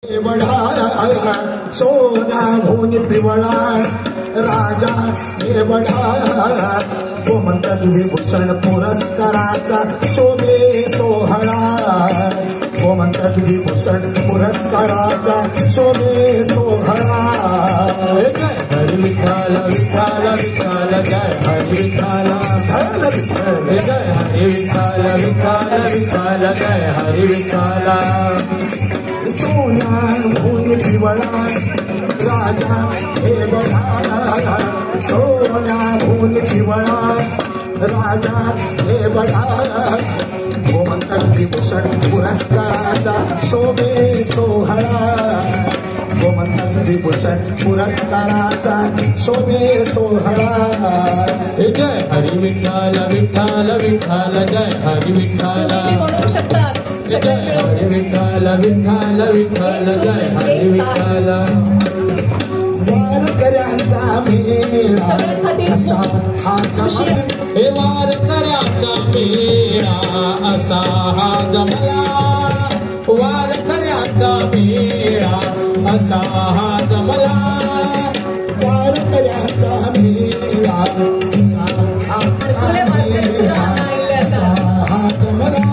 बढा सोना होऊन पिवळा राजा हे बढा गोमंतक विभूषण पुरस्काराचा शोभे सोहळा गोमंतक विभूषण पुरस्काराचा शोभे सोहळा हरी विठ्ठल विठ्ठल विठ्ठल जय हरी विठ्ठल जय हरी विठ्ठल विठ्ठल विठ्ठल जय हरी विठ्ठल सोना होऊन पिवळा राजा हे बढा सोना होऊन पिवळा राजा हे बढा गोमंतक विभूषण पुरस्काराचा शोभे सोहळा गोमंतक विभूषण पुरस्काराचा शोभे सोहळा जय हरी विठ्ठल विठ्ठल विठ्ठल जय हरी विठ्ठल जय हरी विठ्ठल विठ्ठल विठ्ठल जय हरी विठ्ठल वारकऱ्यांचा मेळा असा हा जमला हे वारकऱ्यांचा मेळा असा हा जमला वारकऱ्यांचा मेळा असा हा जमला वारकऱ्यांचा मेळा असा हा जमला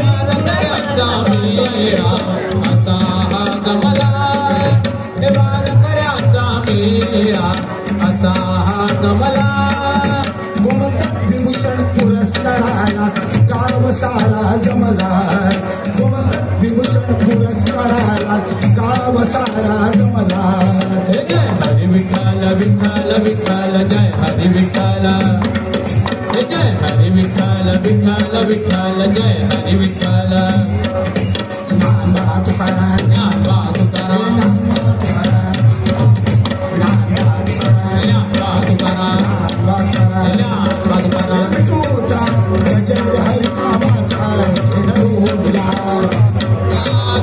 वारकऱ्यांचा मेळा असा हा जमला वारकऱ्यांचा मेळा असा हा जमला गोमंतक विभूषण पुरस्काराला गाव सारा जमला गोमंतक विभूषण पुरस्काराला गाव सारा जमला जय हरी विठ्ठल विठ्ठल विठ्ठल जय हरी विठ्ठल जय हरी विठ्ठल विठ्ठल विठ्ठल जय हरी विठ्ठल नामा तुकाराम ज्ञानवा तुकाराम नामा तुकाराम नामा तुकाराम ज्ञानवा तुकाराम ज्ञानवा तुकाराम तुझा गजर हरिनामाचा दिला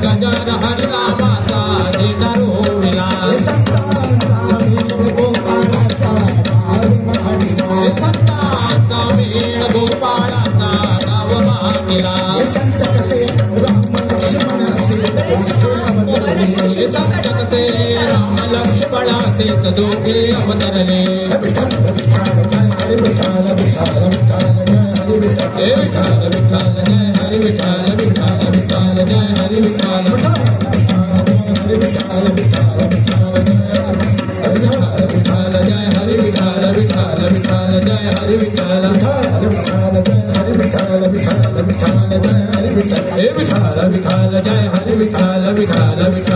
गजर हरिनामाचा रोविला संतांचा मेळ गोपाळाचा गाव मांडला संतांचा मेळ गोपाळाचा गाव मांडला संत कसे राम लक्ष्मण सीता अवतरले संत कसे राम लक्ष्मणासेच दोघे अवतरले विठ्ठल विठ्ठल जय हरी विठ्ठल विठ्ठल विठ्ठल जय हरी विठ्ठल विठ्ठल जय हरी विठ्ठल विठ्ठल विठ्ठल जय हरी विठ्ठल हरी विठ्ठल विठ्ठल विठ्ठल विठ्ठल जय हरी विठ्ठल विठ्ठल विठ्ठल जय हरी विठ्ठल विठ्ठल विठ्ठल विठ्ठल जय हरी विठ्ठल विठ्ठल विठ्ठल जय हरी विठ्ठल विठ्ठल विठ्ठल